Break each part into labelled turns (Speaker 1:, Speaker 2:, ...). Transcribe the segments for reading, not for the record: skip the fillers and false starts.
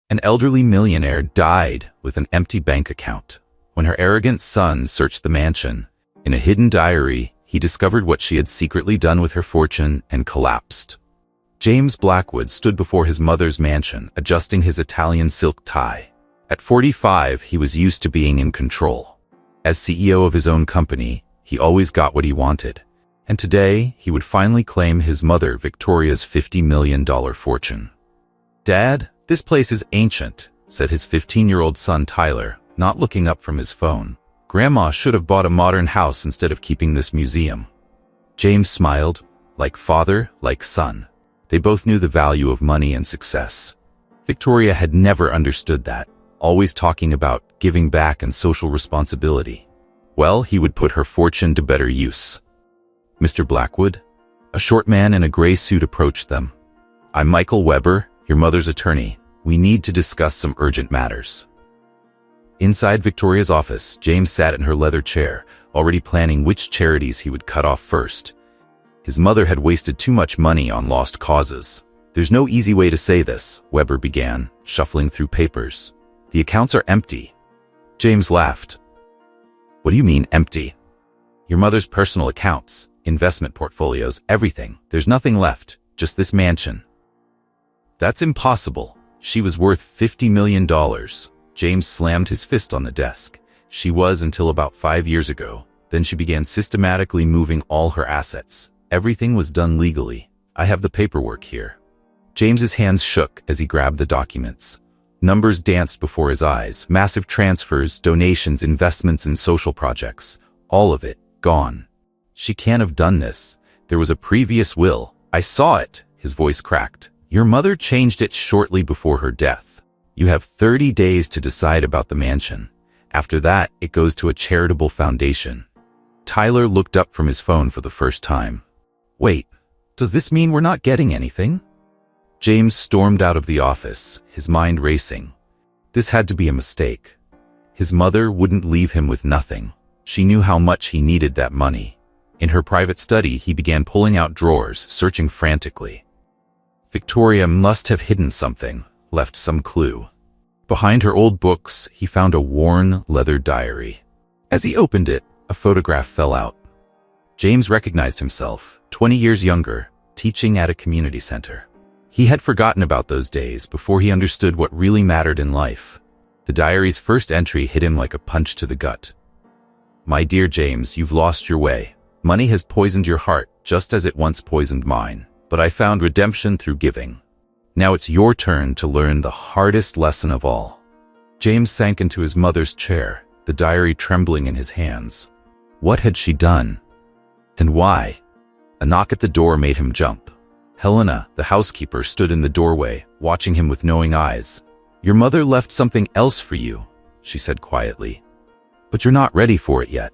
Speaker 1: An elderly millionaire died with an empty bank account. When her arrogant son searched the mansion, in a hidden diary, he discovered what she had secretly done with her fortune and collapsed. James Blackwood stood before his mother's mansion, adjusting his Italian silk tie. At 45, he was used to being in control. As CEO of his own company, he always got what he wanted. And today, he would finally claim his mother Victoria's $50 million fortune. "Dad, this place is ancient," said his 15-year-old son Tyler, not looking up from his phone. "Grandma should have bought a modern house instead of keeping this museum." James smiled, like father, like son. They both knew the value of money and success. Victoria had never understood that, always talking about giving back and social responsibility. Well, he would put her fortune to better use. "Mr. Blackwood?" A short man in a gray suit approached them. "I'm Michael Weber, your mother's attorney. We need to discuss some urgent matters." Inside Victoria's office, James sat in her leather chair, already planning which charities he would cut off first. His mother had wasted too much money on lost causes. "There's no easy way to say this," Weber began, shuffling through papers. "The accounts are empty." James laughed. "What do you mean, empty?" "Your mother's personal accounts, investment portfolios, everything. There's nothing left, just this mansion." "That's impossible. She was worth $50 million. James slammed his fist on the desk. "She was until about 5 years ago. Then she began systematically moving all her assets. Everything was done legally. I have the paperwork here." James's hands shook as he grabbed the documents. Numbers danced before his eyes. Massive transfers, donations, investments in social projects. All of it gone. "She can't have done this. There was a previous will. I saw it." His voice cracked. "Your mother changed it shortly before her death. You have 30 days to decide about the mansion. After that, it goes to a charitable foundation." Tyler looked up from his phone for the first time. "Wait, does this mean we're not getting anything?" James stormed out of the office, his mind racing. This had to be a mistake. His mother wouldn't leave him with nothing. She knew how much he needed that money. In her private study, he began pulling out drawers, searching frantically. Victoria must have hidden something, left some clue. Behind her old books, he found a worn leather diary. As he opened it, a photograph fell out. James recognized himself, 20 years younger, teaching at a community center. He had forgotten about those days before he understood what really mattered in life. The diary's first entry hit him like a punch to the gut. "My dear James, you've lost your way. Money has poisoned your heart, just as it once poisoned mine. But I found redemption through giving. Now it's your turn to learn the hardest lesson of all." James sank into his mother's chair, the diary trembling in his hands. What had she done? And why? A knock at the door made him jump. Helena, the housekeeper, stood in the doorway, watching him with knowing eyes. "Your mother left something else for you," she said quietly. "But you're not ready for it yet."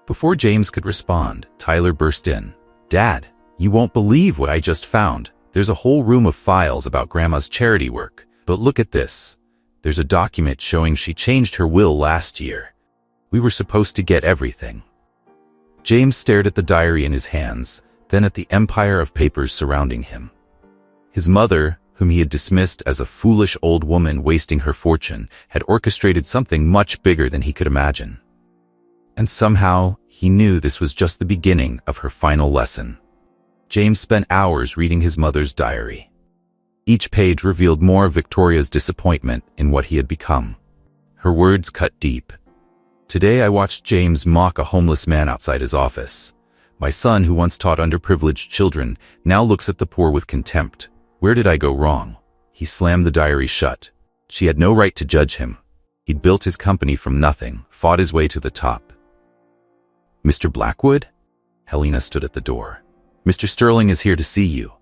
Speaker 1: Before James could respond, Tyler burst in. "Dad, you won't believe what I just found. There's a whole room of files about Grandma's charity work. But look at this. There's a document showing she changed her will last year. We were supposed to get everything." James stared at the diary in his hands, then at the empire of papers surrounding him. His mother, whom he had dismissed as a foolish old woman wasting her fortune, had orchestrated something much bigger than he could imagine. And somehow, he knew this was just the beginning of her final lesson. James spent hours reading his mother's diary. Each page revealed more of Victoria's disappointment in what he had become. Her words cut deep. "Today I watched James mock a homeless man outside his office. My son, who once taught underprivileged children, now looks at the poor with contempt. Where did I go wrong?" He slammed the diary shut. She had no right to judge him. He'd built his company from nothing, fought his way to the top. "Mr. Blackwood?" Helena stood at the door. "Mr. Sterling is here to see you."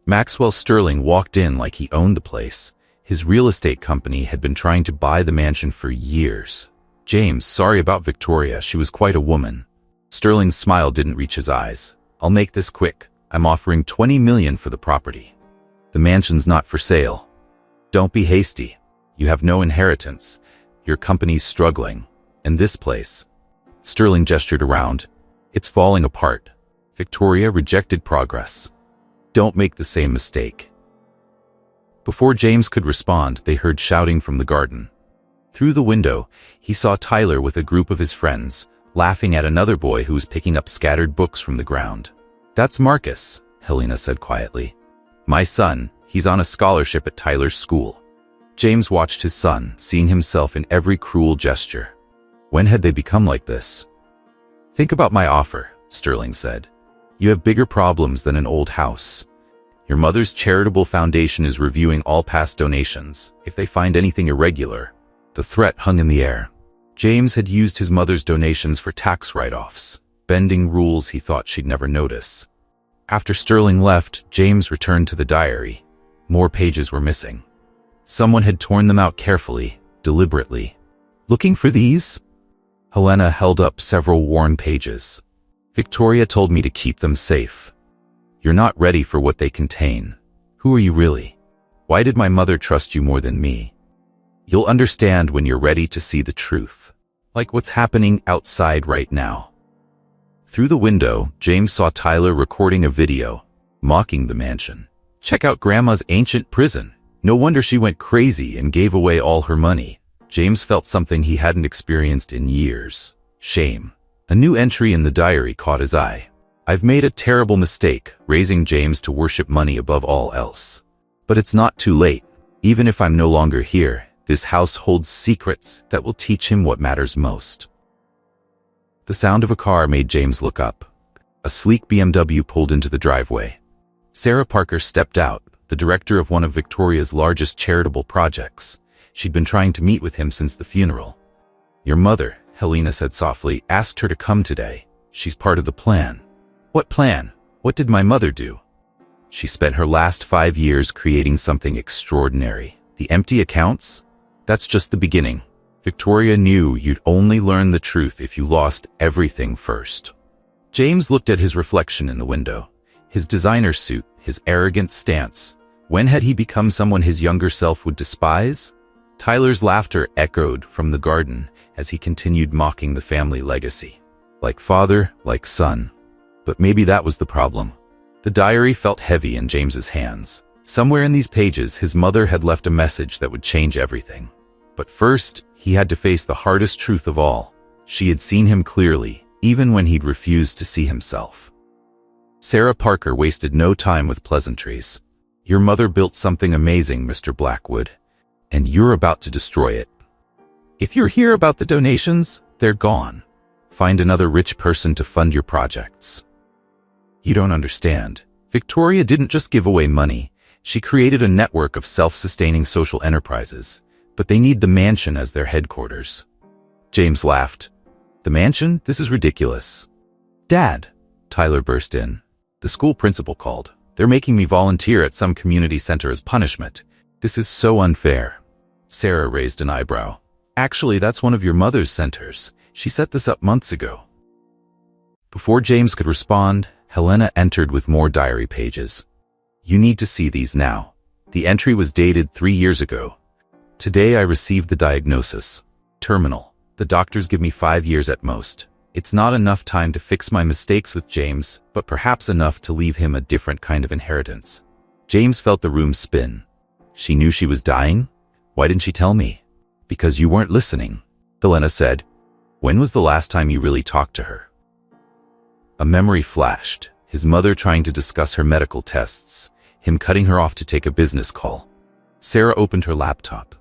Speaker 1: Maxwell Sterling walked in like he owned the place. His real estate company had been trying to buy the mansion for years. "James, sorry about Victoria. She was quite a woman." Sterling's smile didn't reach his eyes. "I'll make this quick. I'm offering $20 million for the property. The mansion's not for sale. Don't be hasty. You have no inheritance. Your company's struggling. And this place." Sterling gestured around. "It's falling apart. Victoria rejected progress. Don't make the same mistake." Before James could respond, they heard shouting from the garden. Through the window, he saw Tyler with a group of his friends, laughing at another boy who was picking up scattered books from the ground. "That's Marcus," Helena said quietly. "My son, he's on a scholarship at Tyler's school." James watched his son, seeing himself in every cruel gesture. When had they become like this? "Think about my offer," Sterling said. "You have bigger problems than an old house. Your mother's charitable foundation is reviewing all past donations. If they find anything irregular..." The threat hung in the air. James had used his mother's donations for tax write-offs, bending rules he thought she'd never notice. After Sterling left, James returned to the diary. More pages were missing. Someone had torn them out carefully, deliberately. "Looking for these?" Helena held up several worn pages. "Victoria told me to keep them safe. You're not ready for what they contain. Who are you really? Why did my mother trust you more than me? You'll understand when you're ready to see the truth. Like what's happening outside right now." Through the window, James saw Tyler recording a video, mocking the mansion. "Check out Grandma's ancient prison. No wonder she went crazy and gave away all her money." James felt something he hadn't experienced in years. Shame. A new entry in the diary caught his eye. "I've made a terrible mistake, raising James to worship money above all else. But it's not too late. Even if I'm no longer here, this house holds secrets that will teach him what matters most." The sound of a car made James look up. A sleek BMW pulled into the driveway. Sarah Parker stepped out, the director of one of Victoria's largest charitable projects. She'd been trying to meet with him since the funeral. "Your mother," Helena said softly, "asked her to come today. She's part of the plan." "What plan? What did my mother do?" "She spent her last 5 years creating something extraordinary. The empty accounts? That's just the beginning. Victoria knew you'd only learn the truth if you lost everything first." James looked at his reflection in the window. His designer suit, his arrogant stance. When had he become someone his younger self would despise? Tyler's laughter echoed from the garden as he continued mocking the family legacy. Like father, like son. But maybe that was the problem. The diary felt heavy in James's hands. Somewhere in these pages, his mother had left a message that would change everything. But first, he had to face the hardest truth of all. She had seen him clearly, even when he'd refused to see himself. Sarah Parker wasted no time with pleasantries. "Your mother built something amazing, Mr. Blackwood, and you're about to destroy it. If you're here about the donations, they're gone. Find another rich person to fund your projects." "You don't understand. Victoria didn't just give away money. She created a network of self-sustaining social enterprises, but they need the mansion as their headquarters." James laughed. "The mansion? This is ridiculous." "Dad," Tyler burst in. "The school principal called. They're making me volunteer at some community center as punishment. This is so unfair." Sarah raised an eyebrow. "Actually, that's one of your mother's centers. She set this up months ago." Before James could respond, Helena entered with more diary pages. "You need to see these now. The entry was dated 3 years ago. Today I received the diagnosis. Terminal. The doctors give me 5 years at most. It's not enough time to fix my mistakes with James, but perhaps enough to leave him a different kind of inheritance." James felt the room spin. She knew she was dying? Why didn't she tell me? "Because you weren't listening," Helena said. "When was the last time you really talked to her?" A memory flashed. His mother trying to discuss her medical tests. Him cutting her off to take a business call. Sarah opened her laptop.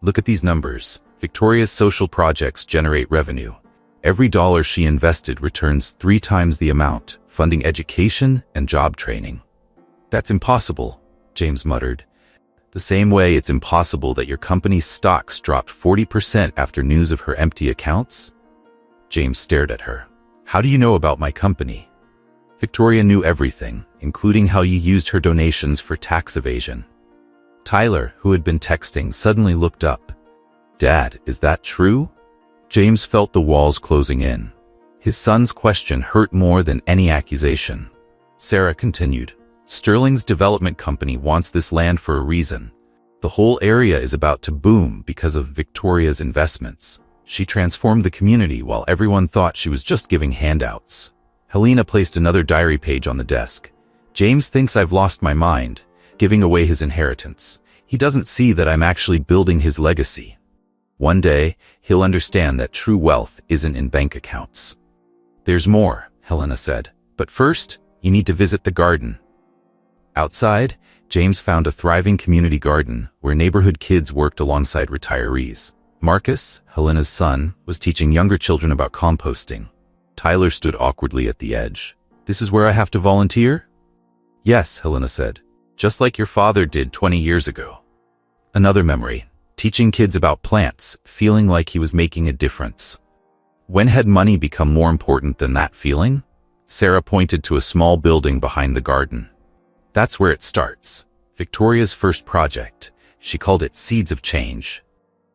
Speaker 1: "Look at these numbers. Victoria's social projects generate revenue. Every dollar she invested returns 3 times the amount, funding education and job training." "That's impossible," James muttered. "The same way it's impossible that your company's stocks dropped 40% after news of her empty accounts?" James stared at her. "How do you know about my company?" Victoria knew everything, including how you used her donations for tax evasion. Tyler, who had been texting, suddenly looked up. "Dad, is that true?" James felt the walls closing in. His son's question hurt more than any accusation. Sarah continued. "Sterling's development company wants this land for a reason. The whole area is about to boom because of Victoria's investments. She transformed the community while everyone thought she was just giving handouts." Helena placed another diary page on the desk. "James thinks I've lost my mind, giving away his inheritance. He doesn't see that I'm actually building his legacy. One day, he'll understand that true wealth isn't in bank accounts. There's more, Helena said. But first, you need to visit the garden. Outside, James found a thriving community garden where neighborhood kids worked alongside retirees. Marcus, Helena's son, was teaching younger children about composting. Tyler stood awkwardly at the edge. This is where I have to volunteer? Yes, Helena said. Just like your father did 20 years ago. Another memory, teaching kids about plants, feeling like he was making a difference. When had money become more important than that feeling? Sarah pointed to a small building behind the garden. That's where it starts. Victoria's first project. She called it Seeds of Change.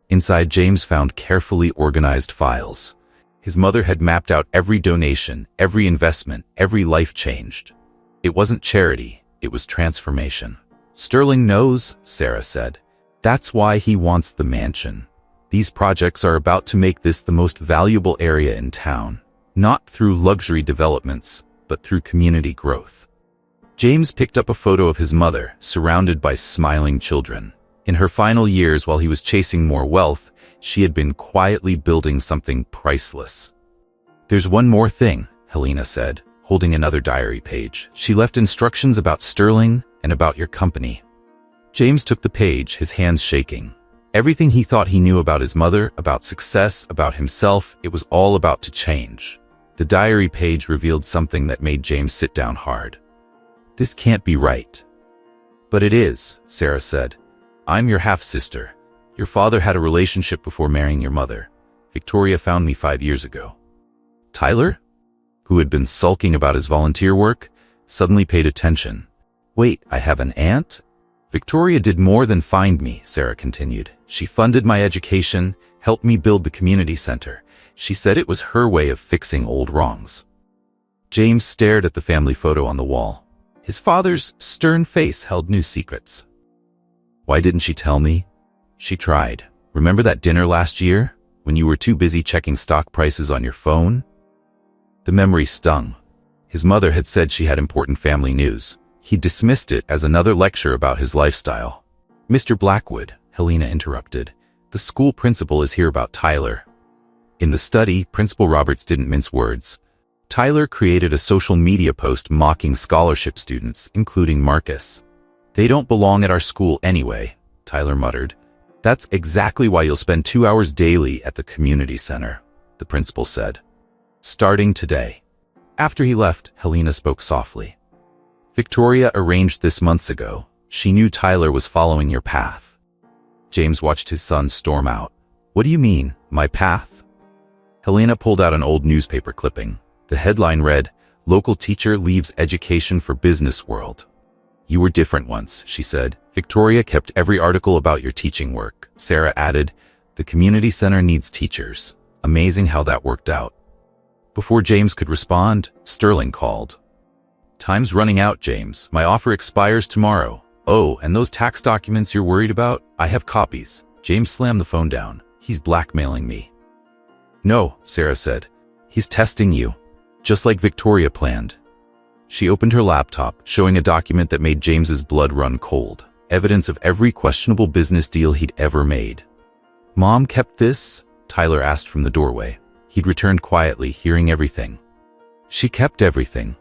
Speaker 1: Inside, James found carefully organized files. His mother had mapped out every donation, every investment, every life changed. It wasn't charity, it was transformation. Sterling knows, Sarah said. That's why he wants the mansion. These projects are about to make this the most valuable area in town. Not through luxury developments, but through community growth. James picked up a photo of his mother, surrounded by smiling children. In her final years, while he was chasing more wealth, she had been quietly building something priceless. There's one more thing, Helena said, holding another diary page. She left instructions about Sterling and about your company. James took the page, his hands shaking. Everything he thought he knew about his mother, about success, about himself, it was all about to change. The diary page revealed something that made James sit down hard. This can't be right. But it is, Sarah said. I'm your half-sister. Your father had a relationship before marrying your mother. Victoria found me 5 years ago. Tyler, who had been sulking about his volunteer work, suddenly paid attention. Wait, I have an aunt? Victoria did more than find me, Sarah continued. She funded my education, helped me build the community center. She said it was her way of fixing old wrongs. James stared at the family photo on the wall. His father's stern face held new secrets. Why didn't she tell me? She tried. Remember that dinner last year, when you were too busy checking stock prices on your phone? The memory stung. His mother had said she had important family news. He dismissed it as another lecture about his lifestyle. Mr. Blackwood, Helena interrupted. The school principal is here about Tyler. In the study, Principal Roberts didn't mince words. Tyler created a social media post mocking scholarship students, including Marcus. They don't belong at our school anyway, Tyler muttered. That's exactly why you'll spend 2 hours daily at the community center, the principal said. Starting today. After he left, Helena spoke softly. Victoria arranged this months ago. She knew Tyler was following your path. James watched his son storm out. What do you mean, my path? Helena pulled out an old newspaper clipping. The headline read, Local teacher leaves education for business world. You were different once, she said. Victoria kept every article about your teaching work. Sarah added, the community center needs teachers. Amazing how that worked out. Before James could respond, Sterling called. Time's running out, James. My offer expires tomorrow. Oh, and those tax documents you're worried about? I have copies. James slammed the phone down. He's blackmailing me. No, Sarah said. He's testing you. Just like Victoria planned. She opened her laptop, showing a document that made James's blood run cold. Evidence of every questionable business deal he'd ever made. Mom kept this? Tyler asked from the doorway. He'd returned quietly, hearing everything. She kept everything.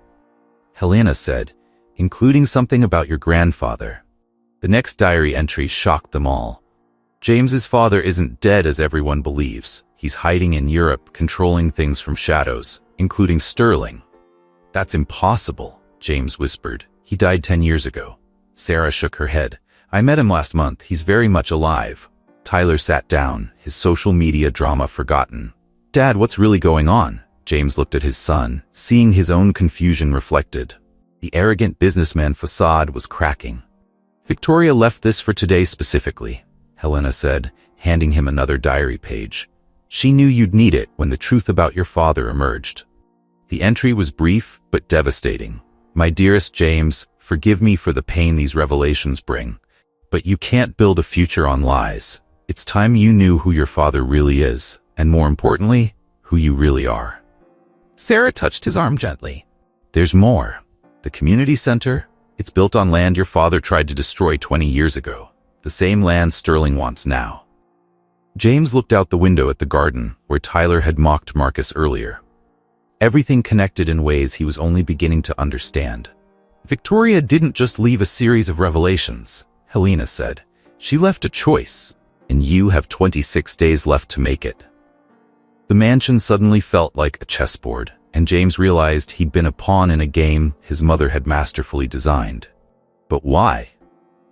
Speaker 1: Helena said, including something about your grandfather. The next diary entry shocked them all. James's father isn't dead as everyone believes. He's hiding in Europe, controlling things from shadows, including Sterling. That's impossible, James whispered. He died 10 years ago. Sarah shook her head. I met him last month. He's very much alive. Tyler sat down, his social media drama forgotten. Dad, what's really going on? James looked at his son, seeing his own confusion reflected. The arrogant businessman facade was cracking. Victoria left this for today specifically, Helena said, handing him another diary page. She knew you'd need it when the truth about your father emerged. The entry was brief but devastating. My dearest James, forgive me for the pain these revelations bring, but you can't build a future on lies. It's time you knew who your father really is, and more importantly, who you really are. Sarah touched his arm gently. There's more. The community center, it's built on land your father tried to destroy 20 years ago. The same land Sterling wants now. James looked out the window at the garden where Tyler had mocked Marcus earlier. Everything connected in ways he was only beginning to understand. Victoria didn't just leave a series of revelations, Helena said. She left a choice, and you have 26 days left to make it. The mansion suddenly felt like a chessboard, and James realized he'd been a pawn in a game his mother had masterfully designed. But why?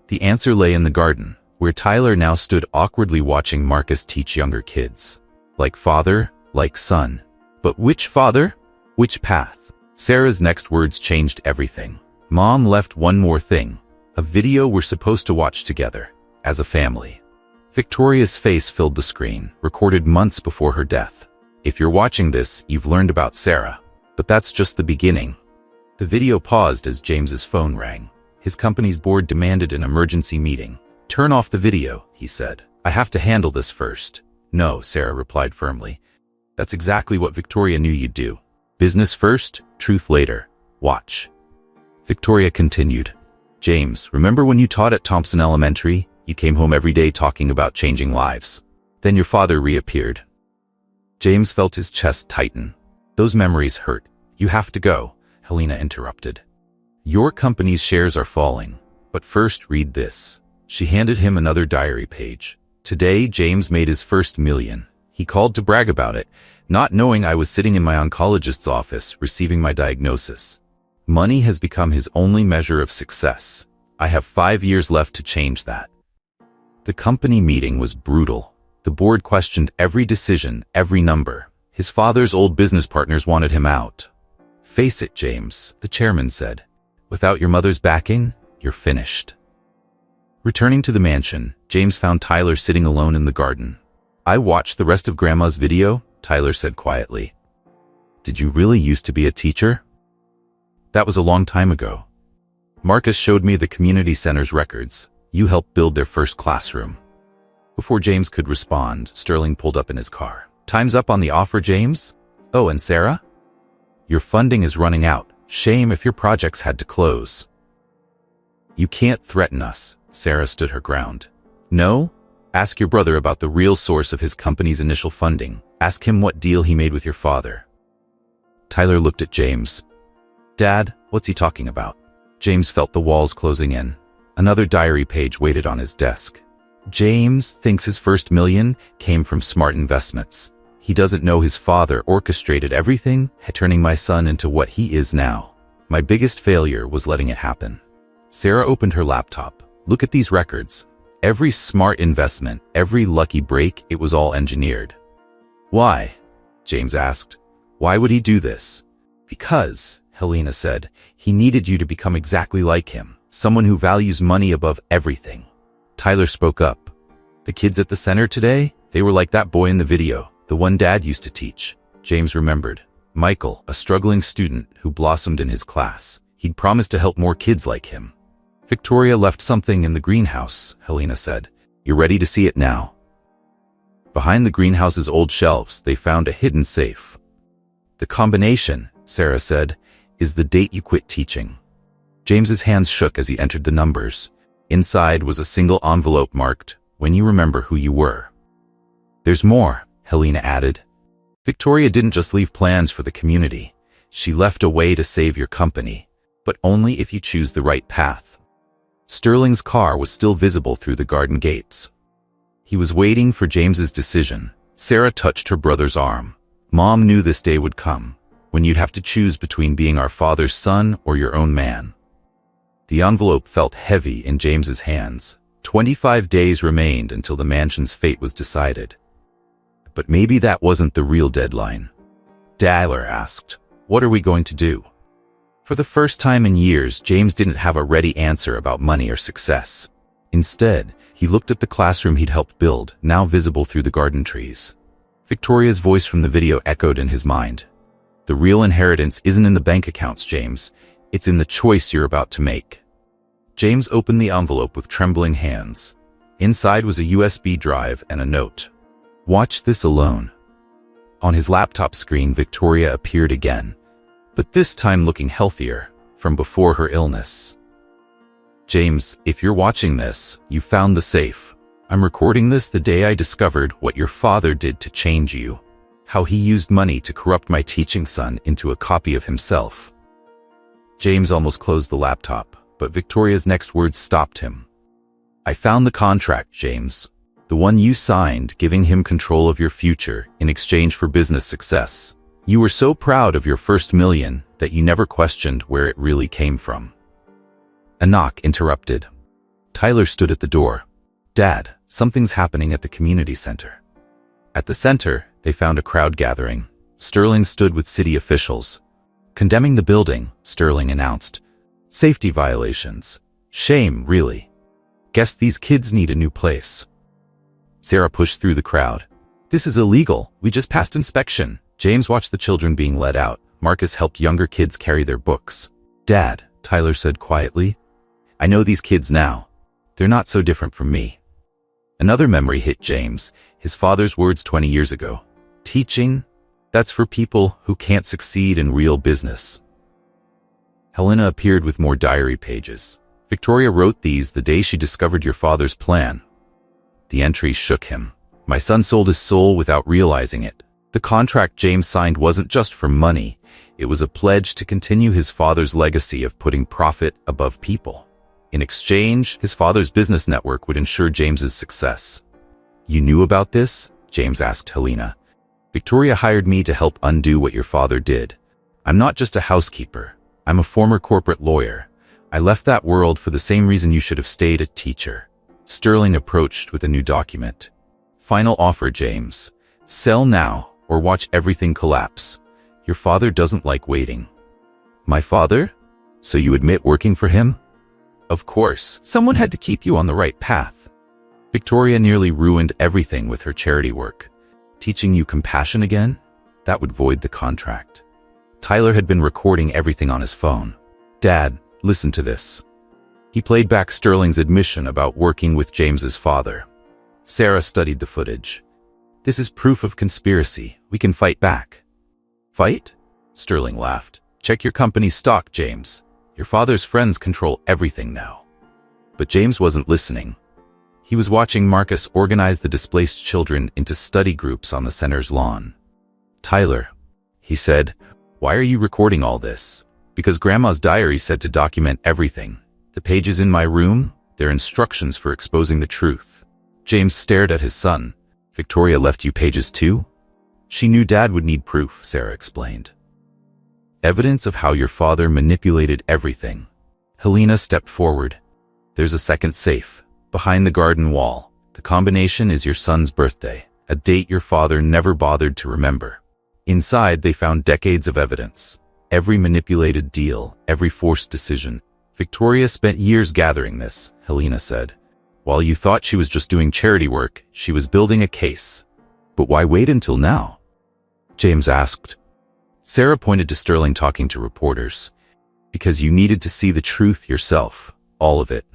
Speaker 1: The answer lay in the garden, where Tyler now stood awkwardly watching Marcus teach younger kids. Like father, like son. But which father? Which path? Sarah's next words changed everything. Mom left one more thing. A video we're supposed to watch together, as a family. Victoria's face filled the screen, recorded months before her death. If you're watching this, you've learned about Sarah. But that's just the beginning. The video paused as James's phone rang. His company's board demanded an emergency meeting. Turn off the video, he said. I have to handle this first. No, Sarah replied firmly. That's exactly what Victoria knew you'd do. Business first, truth later. Watch. Victoria continued. James, remember when you taught at Thompson Elementary? You came home every day talking about changing lives. Then your father reappeared. James felt his chest tighten. Those memories hurt. You have to go, Helena interrupted. Your company's shares are falling. But first read this. She handed him another diary page. Today, James made his first million. He called to brag about it, not knowing I was sitting in my oncologist's office receiving my diagnosis. Money has become his only measure of success. I have 5 years left to change that. The company meeting was brutal. The board questioned every decision, every number. His father's old business partners wanted him out. Face it, James, the chairman said. Without your mother's backing, you're finished. Returning to the mansion, James found Tyler sitting alone in the garden. I watched the rest of Grandma's video, Tyler said quietly. Did you really used to be a teacher? That was a long time ago. Marcus showed me the community center's records. You helped build their first classroom. Before James could respond, Sterling pulled up in his car. Time's up on the offer, James? Oh, and Sarah? Your funding is running out. Shame if your projects had to close. You can't threaten us, Sarah stood her ground. No? Ask your brother about the real source of his company's initial funding. Ask him what deal he made with your father. Tyler looked at James. Dad, what's he talking about? James felt the walls closing in. Another diary page waited on his desk. James thinks his first million came from smart investments. He doesn't know his father orchestrated everything, turning my son into what he is now. My biggest failure was letting it happen. Sarah opened her laptop. Look at these records. Every smart investment, every lucky break, it was all engineered. Why? James asked. Why would he do this? Because, Helena said, he needed you to become exactly like him, someone who values money above everything. Tyler spoke up. The kids at the center today, they were like that boy in the video, the one Dad used to teach. James remembered. Michael, a struggling student who blossomed in his class. He'd promised to help more kids like him. Victoria left something in the greenhouse, Helena said. You're ready to see it now. Behind the greenhouse's old shelves, they found a hidden safe. The combination, Sarah said, is the date you quit teaching. James's hands shook as he entered the numbers. Inside was a single envelope marked, when you remember who you were. There's more, Helena added. Victoria didn't just leave plans for the community. She left a way to save your company, but only if you choose the right path. Sterling's car was still visible through the garden gates. He was waiting for James's decision. Sarah touched her brother's arm. Mom knew this day would come, when you'd have to choose between being our father's son or your own man. The envelope felt heavy in James's hands. 25 days remained until the mansion's fate was decided. But maybe that wasn't the real deadline. Tyler asked, what are we going to do? For the first time in years, James didn't have a ready answer about money or success. Instead, he looked at the classroom he'd helped build, now visible through the garden trees. Victoria's voice from the video echoed in his mind. The real inheritance isn't in the bank accounts, James. It's in the choice you're about to make. James opened the envelope with trembling hands. Inside was a USB drive and a note. Watch this alone. On his laptop screen, Victoria appeared again, but this time looking healthier, from before her illness. James, if you're watching this, you found the safe. I'm recording this the day I discovered what your father did to change you. How he used money to corrupt my teaching son into a copy of himself. James almost closed the laptop, but Victoria's next words stopped him. I found the contract, James. The one you signed, giving him control of your future in exchange for business success. You were so proud of your first million that you never questioned where it really came from. A knock interrupted. Tyler stood at the door. Dad, something's happening at the community center. At the center, they found a crowd gathering. Sterling stood with city officials. Condemning the building, Sterling announced. Safety violations. Shame, really. Guess these kids need a new place. Sarah pushed through the crowd. This is illegal. We just passed inspection. James watched the children being let out. Marcus helped younger kids carry their books. Dad, Tyler said quietly. I know these kids now. They're not so different from me. Another memory hit James, his father's words 20 years ago. Teaching? That's for people who can't succeed in real business. Helena appeared with more diary pages. Victoria wrote these the day she discovered your father's plan. The entries shook him. My son sold his soul without realizing it. The contract James signed wasn't just for money. It was a pledge to continue his father's legacy of putting profit above people. In exchange, his father's business network would ensure James's success. You knew about this? James asked Helena. Victoria hired me to help undo what your father did. I'm not just a housekeeper. I'm a former corporate lawyer. I left that world for the same reason you should have stayed a teacher. Sterling approached with a new document. Final offer, James. Sell now or watch everything collapse. Your father doesn't like waiting. My father? So you admit working for him? Of course, someone had to keep you on the right path. Victoria nearly ruined everything with her charity work. Teaching you compassion again? That would void the contract. Tyler had been recording everything on his phone. Dad, listen to this. He played back Sterling's admission about working with James's father. Sarah studied the footage. This is proof of conspiracy. We can fight back. Fight? Sterling laughed. Check your company's stock, James. Your father's friends control everything now. But James wasn't listening. He was watching Marcus organize the displaced children into study groups on the center's lawn. Tyler, he said, why are you recording all this? Because Grandma's diary said to document everything. The pages in my room, they're instructions for exposing the truth. James stared at his son. Victoria left you pages too? She knew Dad would need proof, Sarah explained. Evidence of how your father manipulated everything. Helena stepped forward. There's a second safe, behind the garden wall. The combination is your son's birthday, a date your father never bothered to remember. Inside, they found decades of evidence. Every manipulated deal, every forced decision. Victoria spent years gathering this, Helena said. While you thought she was just doing charity work, she was building a case. But why wait until now? James asked. Sarah pointed to Sterling talking to reporters. Because you needed to see the truth yourself, all of it.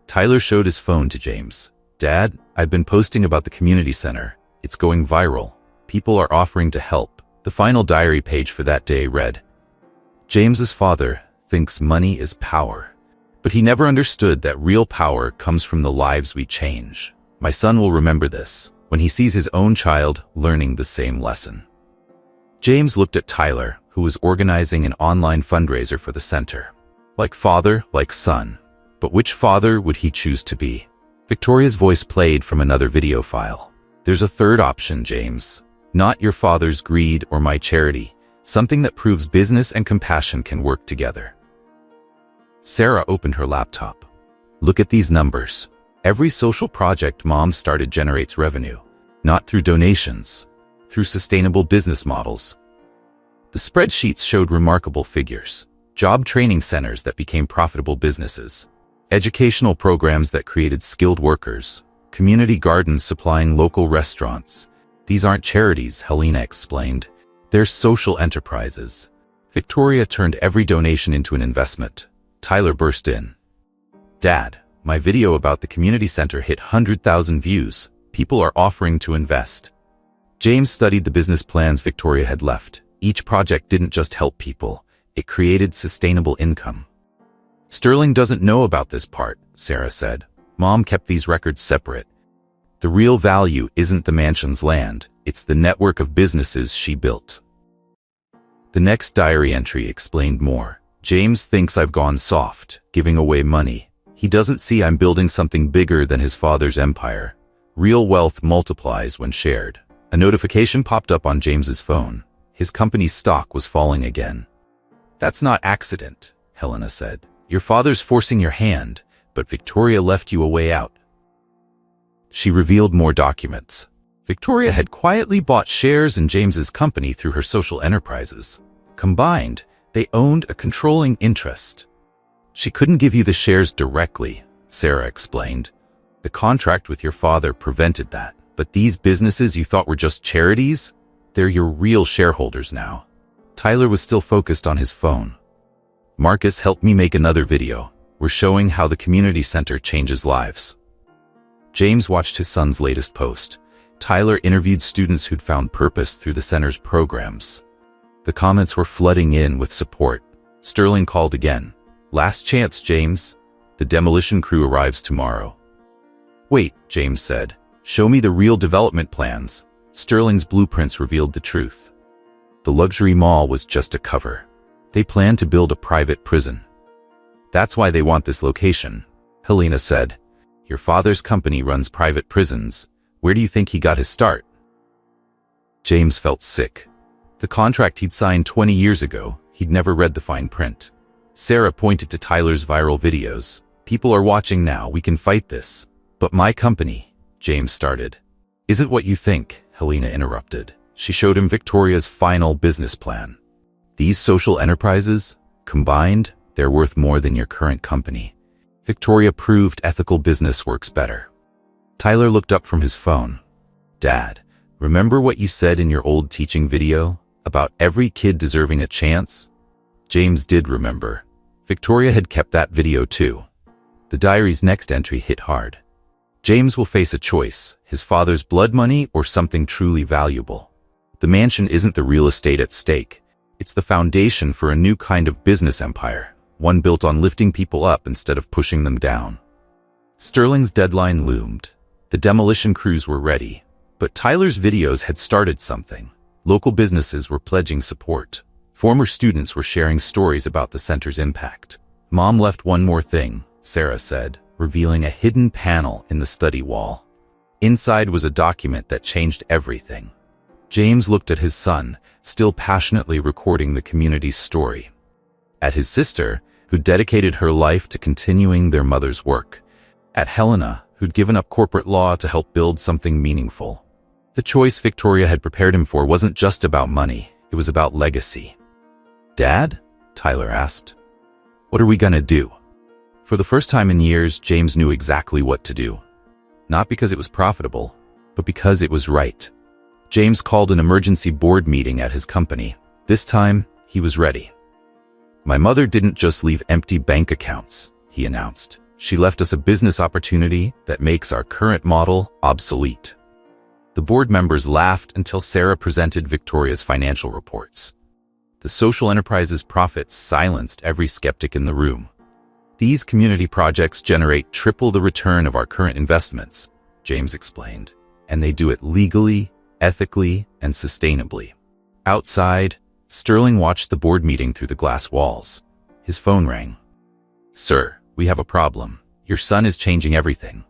Speaker 1: Tyler showed his phone to James. Dad, I've been posting about the community center. It's going viral. People are offering to help. The final diary page for that day read, James's father thinks money is power. But he never understood that real power comes from the lives we change. My son will remember this when he sees his own child learning the same lesson. James looked at Tyler, who was organizing an online fundraiser for the center. Like father, like son. But which father would he choose to be? Victoria's voice played from another video file. There's a third option, James. Not your father's greed or my charity. Something that proves business and compassion can work together. Sarah opened her laptop. Look at these numbers. Every social project Mom started generates revenue. Not through donations. Through sustainable business models. The spreadsheets showed remarkable figures. Job training centers that became profitable businesses. Educational programs that created skilled workers. Community gardens supplying local restaurants. These aren't charities, Helena explained. They're social enterprises. Victoria turned every donation into an investment. Tyler burst in. Dad, my video about the community center hit 100,000 views. People are offering to invest. James studied the business plans Victoria had left. Each project didn't just help people, it created sustainable income. Sterling doesn't know about this part, Sarah said. Mom kept these records separate. The real value isn't the mansion's land, it's the network of businesses she built. The next diary entry explained more. James thinks I've gone soft, giving away money. He doesn't see I'm building something bigger than his father's empire. Real wealth multiplies when shared. A notification popped up on James's phone. His company's stock was falling again. That's not accident, Helena said. Your father's forcing your hand, but Victoria left you a way out. She revealed more documents. Victoria had quietly bought shares in James's company through her social enterprises. Combined, they owned a controlling interest. She couldn't give you the shares directly, Sarah explained. The contract with your father prevented that. But these businesses you thought were just charities? They're your real shareholders now. Tyler was still focused on his phone. Marcus helped me make another video. We're showing how the community center changes lives. James watched his son's latest post. Tyler interviewed students who'd found purpose through the center's programs. The comments were flooding in with support. Sterling called again. Last chance, James. The demolition crew arrives tomorrow. Wait, James said. Show me the real development plans. Sterling's blueprints revealed the truth. The luxury mall was just a cover. They planned to build a private prison. That's why they want this location, Helena said. Your father's company runs private prisons. Where do you think he got his start? James felt sick. The contract he'd signed 20 years ago, he'd never read the fine print. Sarah pointed to Tyler's viral videos. People are watching now, we can fight this. But my company, James started. Isn't what you think, Helena interrupted. She showed him Victoria's final business plan. These social enterprises, combined, they're worth more than your current company. Victoria proved ethical business works better. Tyler looked up from his phone. Dad, remember what you said in your old teaching video about every kid deserving a chance? James did remember. Victoria had kept that video too. The diary's next entry hit hard. James will face a choice, his father's blood money or something truly valuable. The mansion isn't the real estate at stake. It's the foundation for a new kind of business empire, one built on lifting people up instead of pushing them down. Sterling's deadline loomed. The demolition crews were ready, but Tyler's videos had started something. Local businesses were pledging support. Former students were sharing stories about the center's impact. Mom left one more thing, Sarah said, revealing a hidden panel in the study wall. Inside was a document that changed everything. James looked at his son, still passionately recording the community's story. At his sister, who dedicated her life to continuing their mother's work. At Helena, who'd given up corporate law to help build something meaningful. The choice Victoria had prepared him for wasn't just about money, it was about legacy. Dad? Tyler asked. What are we gonna do? For the first time in years, James knew exactly what to do. Not because it was profitable, but because it was right. James called an emergency board meeting at his company. This time, he was ready. My mother didn't just leave empty bank accounts, he announced. She left us a business opportunity that makes our current model obsolete. The board members laughed until Sarah presented Victoria's financial reports. The social enterprise's profits silenced every skeptic in the room. These community projects generate triple the return of our current investments, James explained, and they do it legally, ethically, and sustainably. Outside, Sterling watched the board meeting through the glass walls. His phone rang. Sir, we have a problem. Your son is changing everything.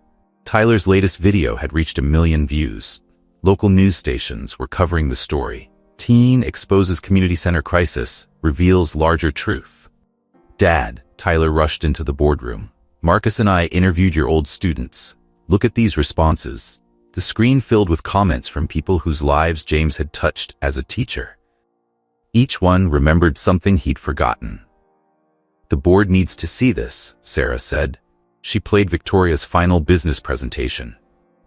Speaker 1: Tyler's latest video had reached 1 million views. Local news stations were covering the story. Teen exposes community center crisis, reveals larger truth. Dad, Tyler rushed into the boardroom. Marcus and I interviewed your old students. Look at these responses. The screen filled with comments from people whose lives James had touched as a teacher. Each one remembered something he'd forgotten. The board needs to see this, Sarah said. She played Victoria's final business presentation.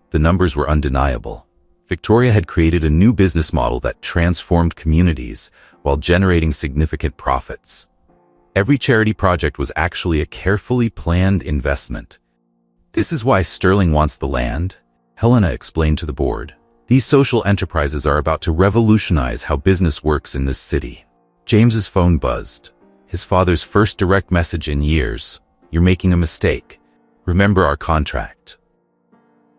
Speaker 1: The numbers were undeniable. Victoria had created a new business model that transformed communities while generating significant profits. Every charity project was actually a carefully planned investment. This is why Sterling wants the land, Helena explained to the board. These social enterprises are about to revolutionize how business works in this city. James's phone buzzed. his father's first direct message in years. "You're making a mistake. Remember our contract."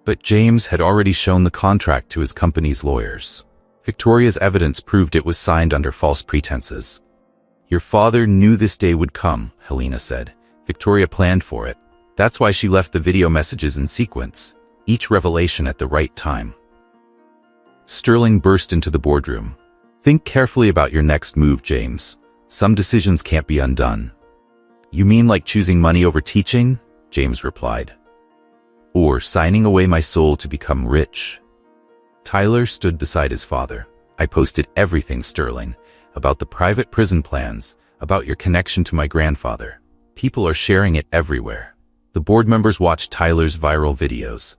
Speaker 1: But James had already shown the contract to his company's lawyers. Victoria's evidence proved it was signed under false pretenses. "Your father knew this day would come," Helena said. "Victoria planned for it. That's why she left the video messages in sequence, each revelation at the right time." Sterling burst into the boardroom. "Think carefully about your next move, James. Some decisions can't be undone." "You mean like choosing money over teaching?" James replied. "Or signing away my soul to become rich?" Tyler stood beside his father. "I posted everything, Sterling, about the private prison plans, about your connection to my grandfather. People are sharing it everywhere." The board members watched Tyler's viral videos.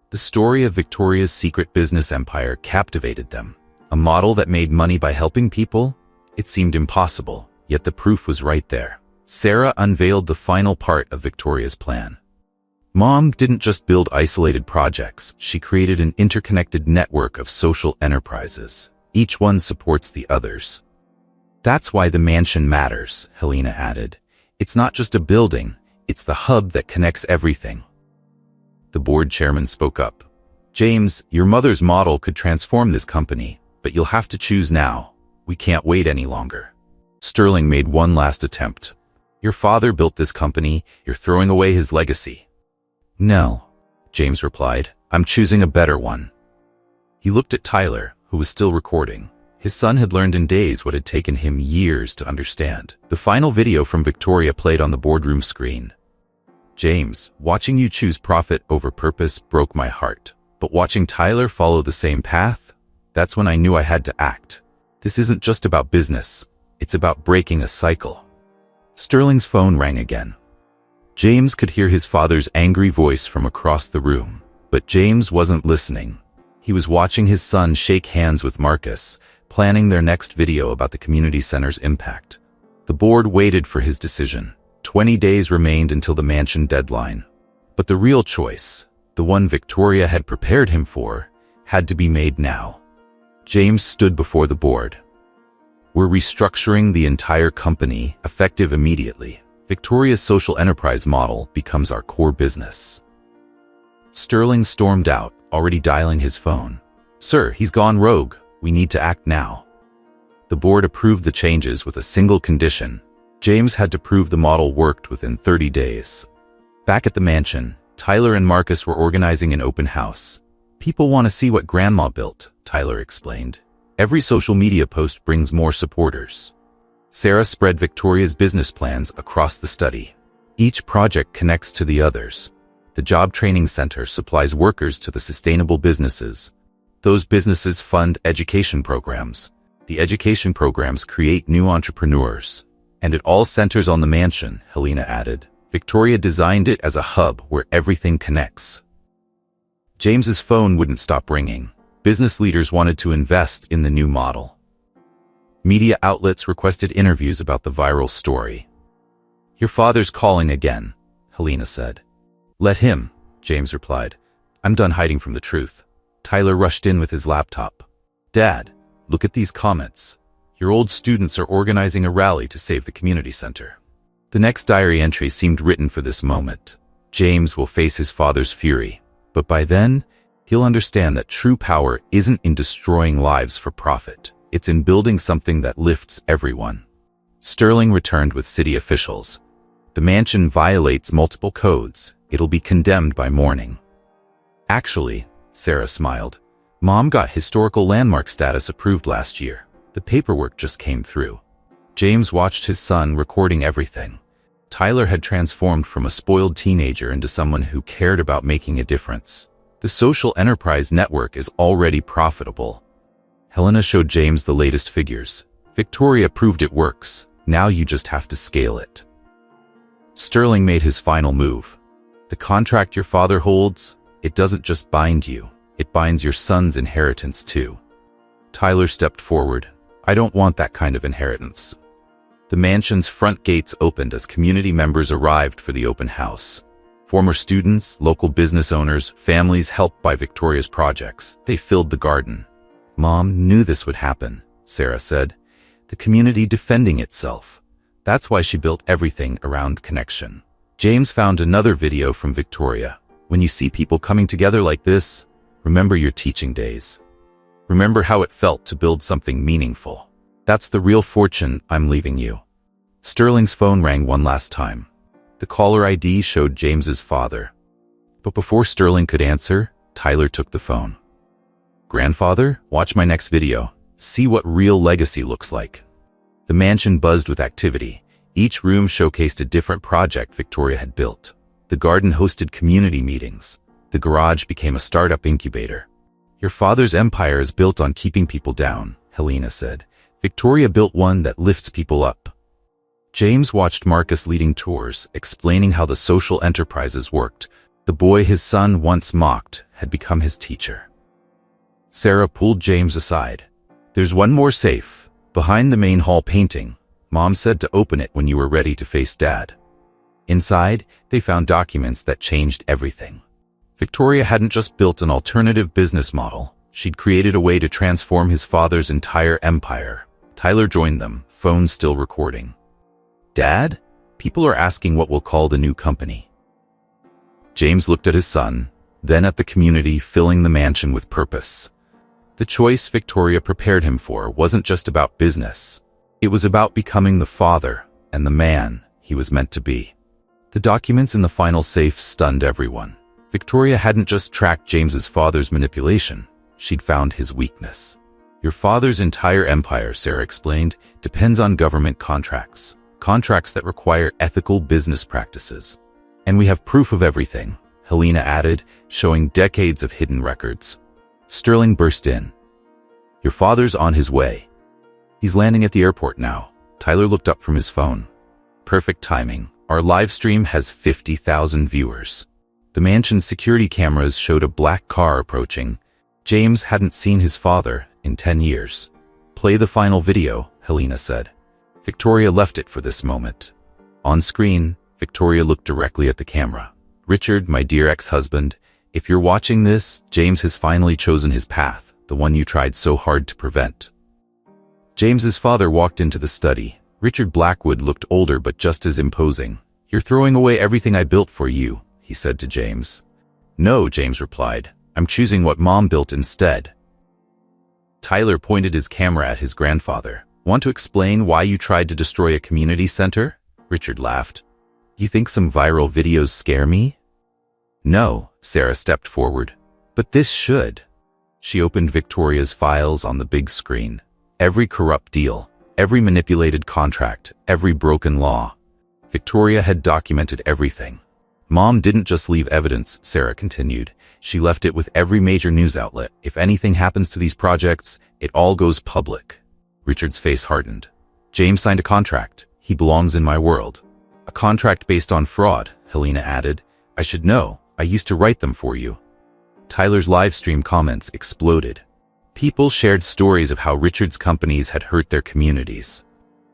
Speaker 1: The story of Victoria's secret business empire captivated them. A model that made money by helping people? It seemed impossible, yet the proof was right there. Sarah unveiled the final part of Victoria's plan. Mom didn't just build isolated projects, she created an interconnected network of social enterprises. Each one supports the others. "That's why the mansion matters," Helena added. "It's not just a building, it's the hub that connects everything." The board chairman spoke up. "James, your mother's model could transform this company, but you'll have to choose now. We can't wait any longer." Sterling made one last attempt. "Your father built this company, you're throwing away his legacy." "No," James replied. "I'm choosing a better one." He looked at Tyler, who was still recording. His son had learned in days what had taken him years to understand. The final video from Victoria played on the boardroom screen. "James, watching you choose profit over purpose broke my heart. But watching Tyler follow the same path, that's when I knew I had to act. This isn't just about business, it's about breaking a cycle." Sterling's phone rang again. James could hear his father's angry voice from across the room, but James wasn't listening. He was watching his son shake hands with Marcus, planning their next video about the community center's impact. The board waited for his decision. 20 days remained until the mansion deadline. But the real choice, the one Victoria had prepared him for, had to be made now. James stood before the board. "We're restructuring the entire company, effective immediately. Victoria's social enterprise model becomes our core business." Sterling stormed out, already dialing his phone. "Sir, he's gone rogue. We need to act now." The board approved the changes with a single condition. James had to prove the model worked within 30 days. Back at the mansion, Tyler and Marcus were organizing an open house. "People want to see what Grandma built," Tyler explained. "Every social media post brings more supporters." Sarah spread Victoria's business plans across the study. Each project connects to the others. The Job Training Center supplies workers to the sustainable businesses. Those businesses fund education programs. The education programs create new entrepreneurs. "And it all centers on the mansion," Helena added. "Victoria designed it as a hub where everything connects." James's phone wouldn't stop ringing. Business leaders wanted to invest in the new model. Media outlets requested interviews about the viral story. "Your father's calling again," Helena said. "Let him," James replied. "I'm done hiding from the truth." Tyler rushed in with his laptop. "Dad, look at these comments. Your old students are organizing a rally to save the community center." The next diary entry seemed written for this moment. James will face his father's fury, but by then, he'll understand that true power isn't in destroying lives for profit. It's in building something that lifts everyone. Sterling returned with city officials. "The mansion violates multiple codes. It'll be condemned by morning." "Actually," Sarah smiled, "Mom got historical landmark status approved last year. The paperwork just came through." James watched his son recording everything. Tyler had transformed from a spoiled teenager into someone who cared about making a difference. The social enterprise network is already profitable. Helena showed James the latest figures. "Victoria proved it works. Now you just have to scale it." Sterling made his final move. "The contract your father holds, it doesn't just bind you, it binds your son's inheritance too." Tyler stepped forward. "I don't want that kind of inheritance." The mansion's front gates opened as community members arrived for the open house. Former students, local business owners, families helped by Victoria's projects. They filled the garden. "Mom knew this would happen," Sarah said. "The community defending itself. That's why she built everything around connection. James found another video from Victoria. When you see people coming together like this, remember your teaching days. Remember how it felt to build something meaningful. That's the real fortune I'm leaving you. Sterling's phone rang one last time. The caller ID showed James's father. But before Sterling could answer, Tyler took the phone. Grandfather, watch my next video. See what real legacy looks like. The mansion buzzed with activity. Each room showcased a different project Victoria had built. The garden hosted community meetings. The garage became a startup incubator. Your father's empire is built on keeping people down, Helena said. Victoria built one that lifts people up. James watched Marcus leading tours, explaining how the social enterprises worked. The boy his son once mocked had become his teacher. Sarah pulled James aside. There's one more safe, behind the main hall painting. Mom said to open it when you were ready to face Dad. Inside, they found documents that changed everything. Victoria hadn't just built an alternative business model. She'd created a way to transform his father's entire empire. Tyler joined them, phone still recording. Dad? People are asking what we'll call the new company. James looked at his son, then at the community filling the mansion with purpose. The choice Victoria prepared him for wasn't just about business. It was about becoming the father and the man he was meant to be. The documents in the final safe stunned everyone. Victoria hadn't just tracked James's father's manipulation. She'd found his weakness. Your father's entire empire, Sarah explained, depends on government contracts. Contracts that require ethical business practices. And we have proof of everything, Helena added, showing decades of hidden records. Sterling burst in. Your father's on his way. He's landing at the airport now. Tyler looked up from his phone. Perfect timing. Our live stream has 50,000 viewers. The mansion's security cameras showed a black car approaching. James hadn't seen his father in 10 years. Play the final video, Helena said. Victoria left it for this moment. On screen, Victoria looked directly at the camera. Richard, my dear ex-husband, if you're watching this, James has finally chosen his path, the one you tried so hard to prevent. James's father walked into the study. Richard Blackwood looked older but just as imposing. You're throwing away everything I built for you, he said to James. No, James replied. I'm choosing what Mom built instead. Tyler pointed his camera at his grandfather. Want to explain why you tried to destroy a community center? Richard laughed. You think some viral videos scare me? No, Sarah stepped forward. But this should. She opened Victoria's files on the big screen. Every corrupt deal, every manipulated contract, every broken law. Victoria had documented everything. Mom didn't just leave evidence, Sarah continued. She left it with every major news outlet. If anything happens to these projects, it all goes public. Richard's face hardened. James signed a contract. He belongs in my world. A contract based on fraud, Helena added. I should know. I used to write them for you. Tyler's live stream comments exploded. People shared stories of how Richard's companies had hurt their communities.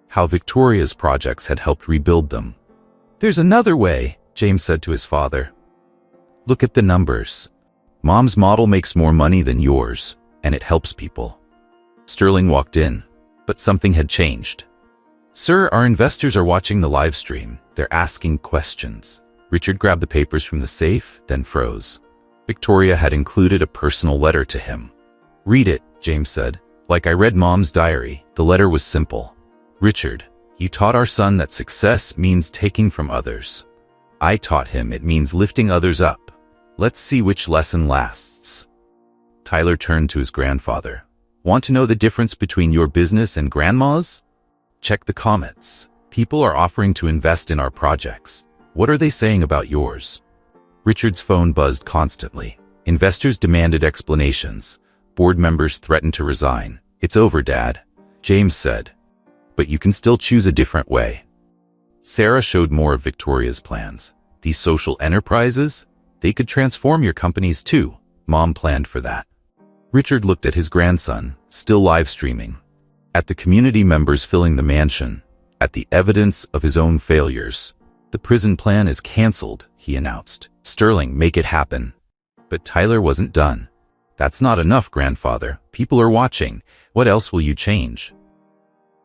Speaker 1: How Victoria's projects had helped rebuild them. There's another way, James said to his father. Look at the numbers. Mom's model makes more money than yours, and it helps people. Sterling walked in. But something had changed. Sir, our investors are watching the live stream. They're asking questions. Richard grabbed the papers from the safe, then froze. Victoria had included a personal letter to him. Read it, James said. Like I read Mom's diary, the letter was simple. Richard, you taught our son that success means taking from others. I taught him it means lifting others up. Let's see which lesson lasts. Tyler turned to his grandfather. Want to know the difference between your business and Grandma's? Check the comments. People are offering to invest in our projects. What are they saying about yours? Richard's phone buzzed constantly. Investors demanded explanations. Board members threatened to resign. It's over, Dad, James said. But you can still choose a different way. Sarah showed more of Victoria's plans. These social enterprises? They could transform your companies too. Mom planned for that. Richard looked at his grandson, still live streaming, at the community members filling the mansion, at the evidence of his own failures. The prison plan is canceled, he announced. Sterling, make it happen. But Tyler wasn't done. That's not enough, grandfather. People are watching. What else will you change?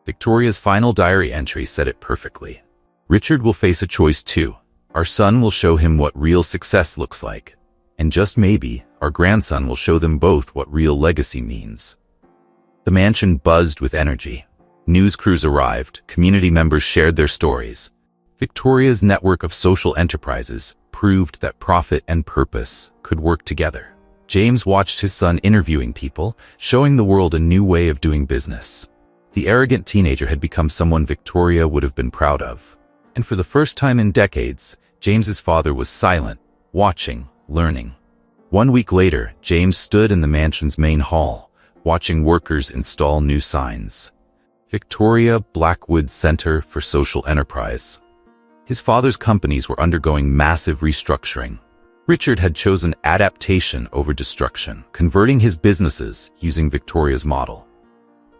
Speaker 1: Victoria's final diary entry said it perfectly. Richard will face a choice too. Our son will show him what real success looks like. And just maybe, our grandson will show them both what real legacy means. The mansion buzzed with energy. News crews arrived, community members shared their stories. Victoria's network of social enterprises proved that profit and purpose could work together. James watched his son interviewing people, showing the world a new way of doing business. The arrogant teenager had become someone Victoria would have been proud of. And for the first time in decades, James's father was silent, watching, learning. 1 week later, James stood in the mansion's main hall, watching workers install new signs. Victoria Blackwood Center for Social Enterprise. His father's companies were undergoing massive restructuring. Richard had chosen adaptation over destruction, converting his businesses using Victoria's model.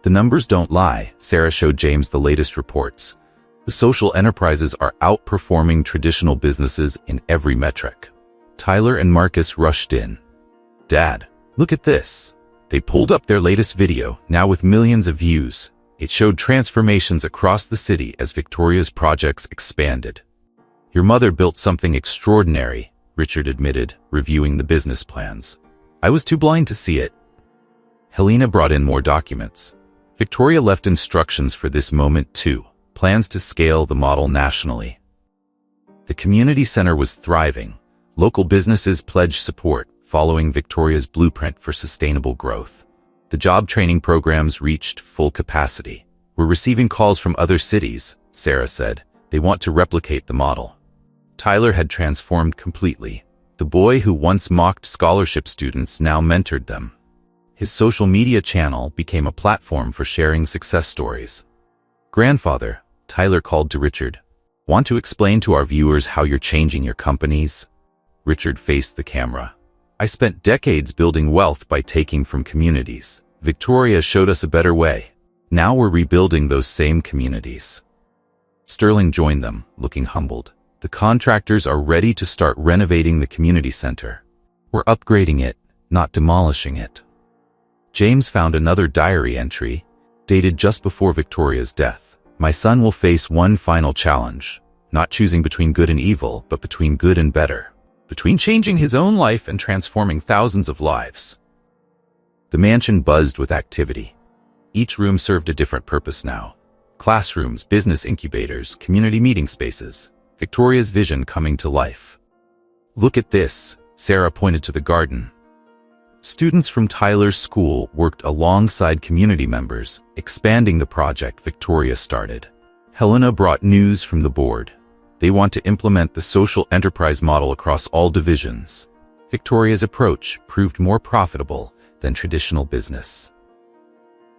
Speaker 1: The numbers don't lie, Sarah showed James the latest reports. The social enterprises are outperforming traditional businesses in every metric. Tyler and Marcus rushed in. "Dad, look at this." They pulled up their latest video, now with millions of views. It showed transformations across the city as Victoria's projects expanded. "Your mother built something extraordinary," Richard admitted, reviewing the business plans. "I was too blind to see it." Helena brought in more documents. Victoria left instructions for this moment too, plans to scale the model nationally. The community center was thriving. Local businesses pledged support, following Victoria's blueprint for sustainable growth. The job training programs reached full capacity. "We're receiving calls from other cities," Sarah said. "They want to replicate the model." Tyler had transformed completely. The boy who once mocked scholarship students now mentored them. His social media channel became a platform for sharing success stories. "Grandfather," Tyler called to Richard, "want to explain to our viewers how you're changing your companies?" Richard faced the camera. "I spent decades building wealth by taking from communities. Victoria showed us a better way. Now we're rebuilding those same communities." Sterling joined them, looking humbled. "The contractors are ready to start renovating the community center. We're upgrading it, not demolishing it." James found another diary entry, dated just before Victoria's death. "My son will face one final challenge, not choosing between good and evil, but between good and better. Between changing his own life and transforming thousands of lives." The mansion buzzed with activity. Each room served a different purpose now. Classrooms, business incubators, community meeting spaces. Victoria's vision coming to life. "Look at this," Sarah pointed to the garden. Students from Tyler's school worked alongside community members, expanding the project Victoria started. Helena brought news from the board. They want to implement the social enterprise model across all divisions. Victoria's approach proved more profitable than traditional business.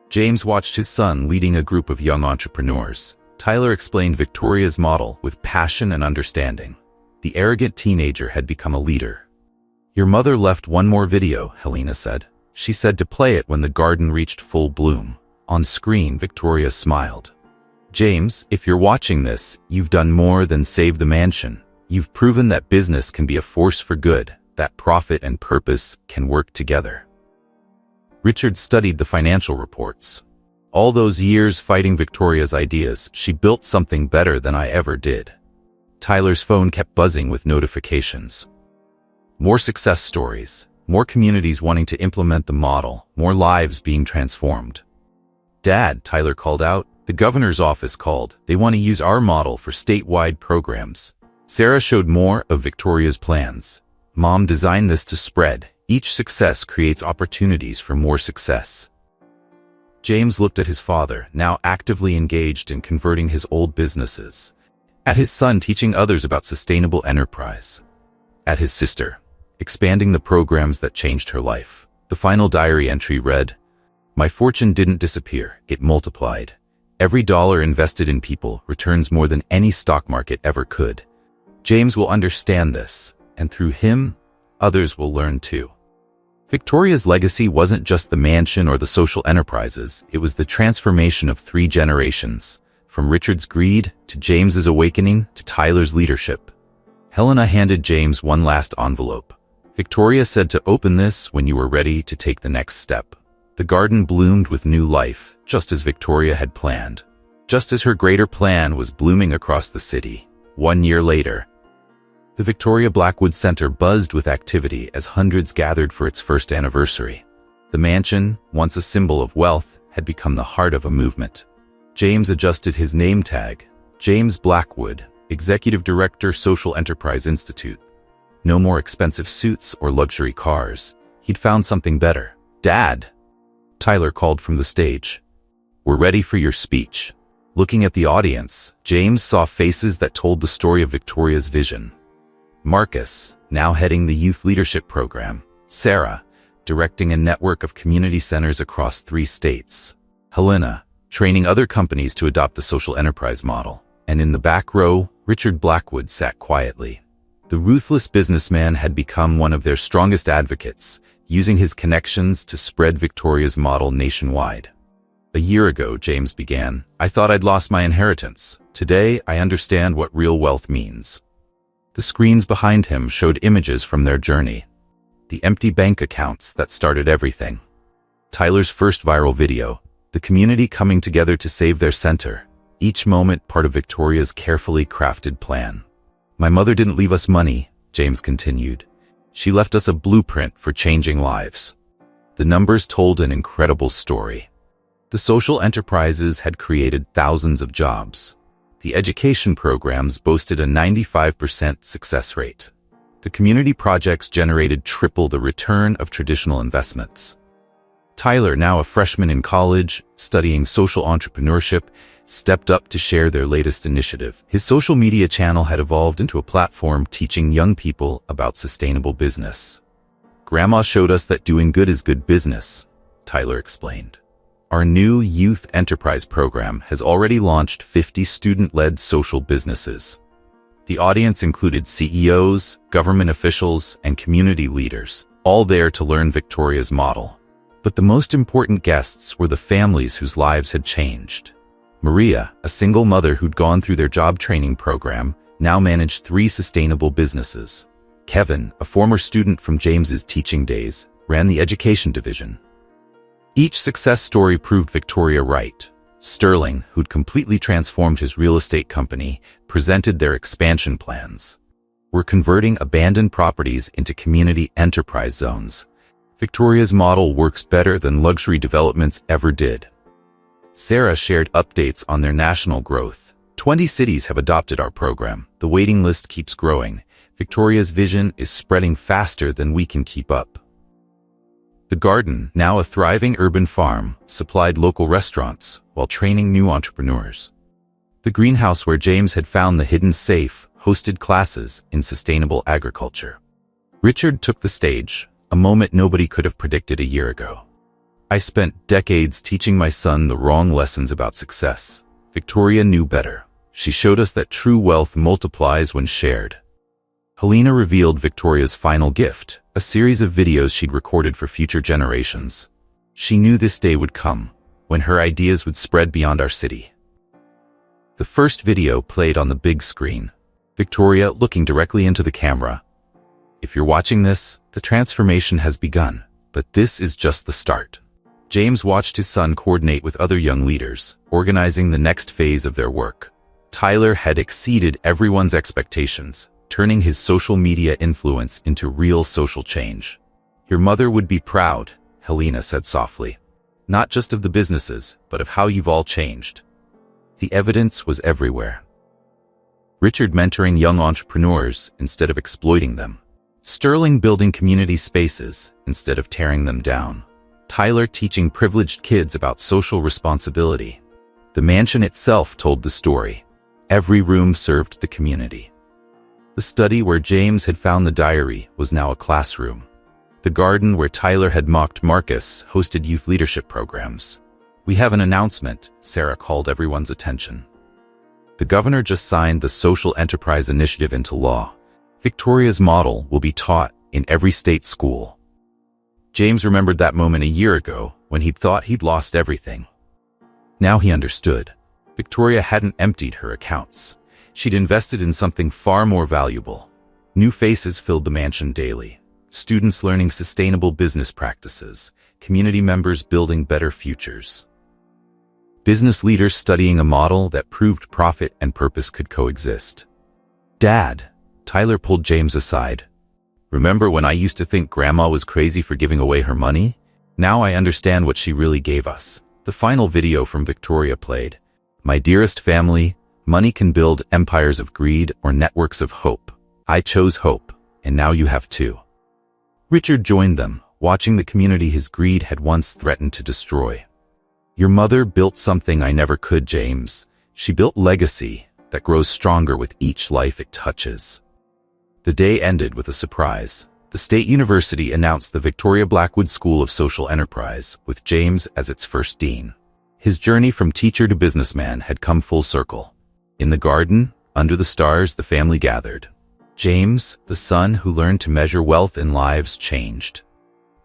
Speaker 1: James watched his son leading a group of young entrepreneurs. Tyler explained Victoria's model with passion and understanding. The arrogant teenager had become a leader. "Your mother left one more video," Helena said. "She said to play it when the garden reached full bloom." On screen, Victoria smiled. "James, if you're watching this, you've done more than save the mansion. You've proven that business can be a force for good, that profit and purpose can work together." Richard studied the financial reports. "All those years fighting Victoria's ideas, she built something better than I ever did." Tyler's phone kept buzzing with notifications. More success stories, more communities wanting to implement the model, more lives being transformed. "Dad," Tyler called out, "the governor's office called. They want to use our model for statewide programs." Sarah showed more of Victoria's plans. "Mom designed this to spread. Each success creates opportunities for more success." James looked at his father, now actively engaged in converting his old businesses. At his son teaching others about sustainable enterprise. At his sister, expanding the programs that changed her life. The final diary entry read, "My fortune didn't disappear, it multiplied. Every dollar invested in people returns more than any stock market ever could." James will understand this, and through him, others will learn too. Victoria's legacy wasn't just the mansion or the social enterprises, it was the transformation of 3 generations, from Richard's greed to James's awakening to Tyler's leadership. Helena handed James one last envelope. "Victoria said to open this when you were ready to take the next step." The garden bloomed with new life, just as Victoria had planned. just as her greater plan was blooming across the city. 1 year later, the Victoria Blackwood Center buzzed with activity as hundreds gathered for its first anniversary. The mansion, once a symbol of wealth, had become the heart of a movement. James adjusted his name tag. James Blackwood, Executive Director, Social Enterprise Institute. No more expensive suits or luxury cars. He'd found something better. "Dad," Tyler called from the stage. "We're ready for your speech." Looking at the audience, James saw faces that told the story of Victoria's vision. Marcus, now heading the youth leadership program. Sarah, directing a network of community centers across 3 states. Helena, training other companies to adopt the social enterprise model. And in the back row, Richard Blackwood sat quietly. The ruthless businessman had become one of their strongest advocates, using his connections to spread Victoria's model nationwide. "A year ago," James began, "I thought I'd lost my inheritance. Today, I understand what real wealth means." The screens behind him showed images from their journey. The empty bank accounts that started everything. Tyler's first viral video, the community coming together to save their center, each moment part of Victoria's carefully crafted plan. "My mother didn't leave us money," James continued. "She left us a blueprint for changing lives." The numbers told an incredible story. The social enterprises had created thousands of jobs. The education programs boasted a 95% success rate. The community projects generated triple the return of traditional investments. Tyler, now a freshman in college, studying social entrepreneurship, stepped up to share their latest initiative. His social media channel had evolved into a platform teaching young people about sustainable business. "Grandma showed us that doing good is good business," Tyler explained. Our new youth enterprise program has already launched 50 student-led social businesses. The audience included CEOs, government officials, and community leaders, all there to learn Victoria's model. But the most important guests were the families whose lives had changed. Maria, a single mother who'd gone through their job training program, now managed 3 sustainable businesses. Kevin, a former student from James's teaching days, ran the education division. Each success story proved Victoria right. Sterling, who'd completely transformed his real estate company, presented their expansion plans. "We're converting abandoned properties into community enterprise zones. Victoria's model works better than luxury developments ever did." Sarah shared updates on their national growth. 20 cities have adopted our program. The waiting list keeps growing. Victoria's vision is spreading faster than we can keep up. The Garden, now a thriving urban farm, supplied local restaurants while training new entrepreneurs. The greenhouse where James had found the hidden safe hosted classes in sustainable agriculture. Richard took the stage, a moment nobody could have predicted a year ago. "I spent decades teaching my son the wrong lessons about success. Victoria knew better. She showed us that true wealth multiplies when shared." Helena revealed Victoria's final gift, a series of videos she'd recorded for future generations. She knew this day would come, when her ideas would spread beyond our city. The first video played on the big screen, Victoria looking directly into the camera. "If you're watching this, the transformation has begun, but this is just the start." James watched his son coordinate with other young leaders, organizing the next phase of their work. Tyler had exceeded everyone's expectations, turning his social media influence into real social change. "Your mother would be proud," Helena said softly. "Not just of the businesses, but of how you've all changed." The evidence was everywhere. Richard mentoring young entrepreneurs instead of exploiting them. Sterling building community spaces instead of tearing them down. Tyler teaching privileged kids about social responsibility. The mansion itself told the story. Every room served the community. The study where James had found the diary was now a classroom. The garden where Tyler had mocked Marcus hosted youth leadership programs. "We have an announcement," Sarah called everyone's attention. The governor just signed the Social Enterprise Initiative into law. Victoria's model will be taught in every state school. James remembered that moment a year ago when he'd thought he'd lost everything. Now he understood. Victoria hadn't emptied her accounts. She'd invested in something far more valuable. New faces filled the mansion daily. Students learning sustainable business practices. Community members building better futures. business leaders studying a model that proved profit and purpose could coexist. "Dad," Tyler pulled James aside. "Remember when I used to think Grandma was crazy for giving away her money? Now I understand what she really gave us." The final video from Victoria played. "My dearest family, money can build empires of greed or networks of hope. I chose hope, and now you have too." Richard joined them, watching the community his greed had once threatened to destroy. "Your mother built something I never could, James. She built legacy that grows stronger with each life it touches." The day ended with a surprise. The State University announced the Victoria Blackwood School of Social Enterprise, with James as its first dean. His journey from teacher to businessman had come full circle. In the garden, under the stars, the family gathered. James, the son who learned to measure wealth in lives, changed.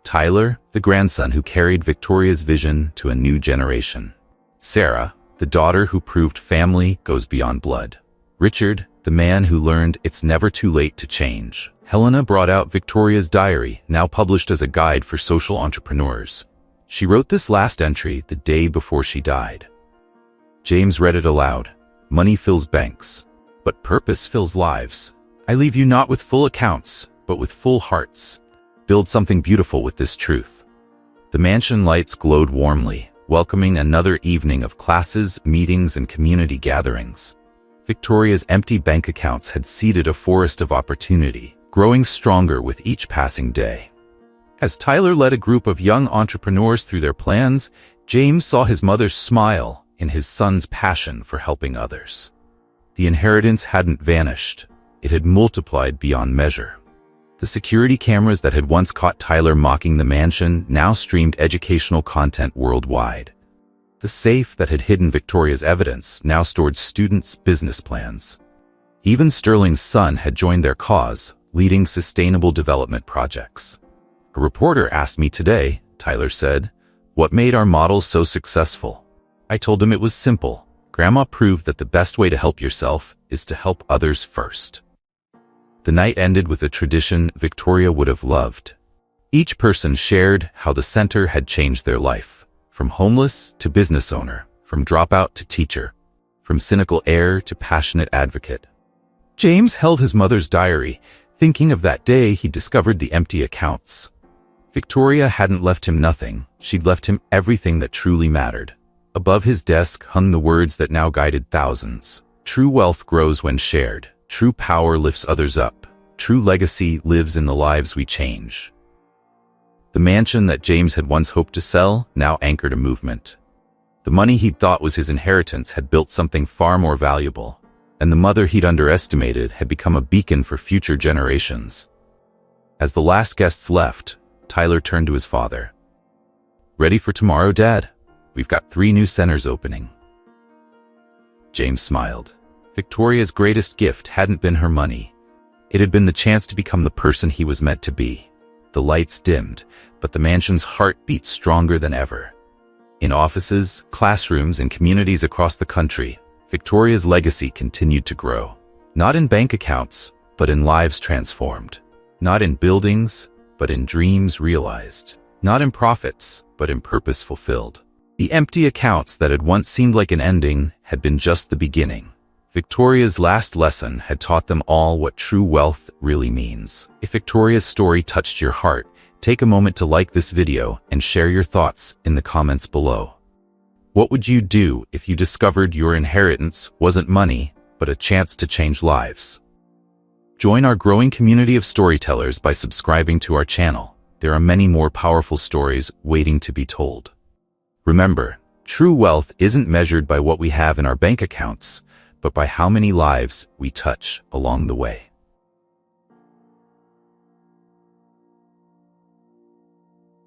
Speaker 1: Tyler, the grandson who carried Victoria's vision to a new generation. Sarah, the daughter who proved family goes beyond blood. Richard, the man who learned it's never too late to change. Helena brought out Victoria's diary, now published as a guide for social entrepreneurs. She wrote this last entry the day before she died. James read it aloud. "Money fills banks, but purpose fills lives. I leave you not with full accounts, but with full hearts. Build something beautiful with this truth." The mansion lights glowed warmly, welcoming another evening of classes, meetings, and community gatherings. Victoria's empty bank accounts had seeded a forest of opportunity, growing stronger with each passing day. As Tyler led a group of young entrepreneurs through their plans, James saw his mother's smile in his son's passion for helping others. The inheritance hadn't vanished. It had multiplied beyond measure. The security cameras that had once caught Tyler mocking the mansion now streamed educational content worldwide. The safe that had hidden Victoria's evidence now stored students' business plans. Even Sterling's son had joined their cause, leading sustainable development projects. "A reporter asked me today," Tyler said, "what made our models so successful. I told him it was simple. Grandma proved that the best way to help yourself is to help others first." The night ended with a tradition Victoria would have loved. Each person shared how the center had changed their life, from homeless to business owner, from dropout to teacher, from cynical heir to passionate advocate. James held his mother's diary, thinking of that day he discovered the empty accounts. Victoria hadn't left him nothing. She'd left him everything that truly mattered. Above his desk hung the words that now guided thousands. "True wealth grows when shared. True power lifts others up. True legacy lives in the lives we change." The mansion that James had once hoped to sell now anchored a movement. The money he'd thought was his inheritance had built something far more valuable, and the mother he'd underestimated had become a beacon for future generations. As the last guests left, Tyler turned to his father. "Ready for tomorrow, Dad? We've got 3 new centers opening." James smiled. Victoria's greatest gift hadn't been her money. It had been the chance to become the person he was meant to be. The lights dimmed, but the mansion's heart beat stronger than ever. In offices, classrooms, and communities across the country, Victoria's legacy continued to grow. Not in bank accounts, but in lives transformed. Not in buildings, but in dreams realized. Not in profits, but in purpose fulfilled. The empty accounts that had once seemed like an ending had been just the beginning. Victoria's last lesson had taught them all what true wealth really means. If Victoria's story touched your heart, take a moment to like this video and share your thoughts in the comments below. What would you do if you discovered your inheritance wasn't money, but a chance to change lives? Join our growing community of storytellers by subscribing to our channel. There are many more powerful stories waiting to be told. Remember, true wealth isn't measured by what we have in our bank accounts, but by how many lives we touch along the way.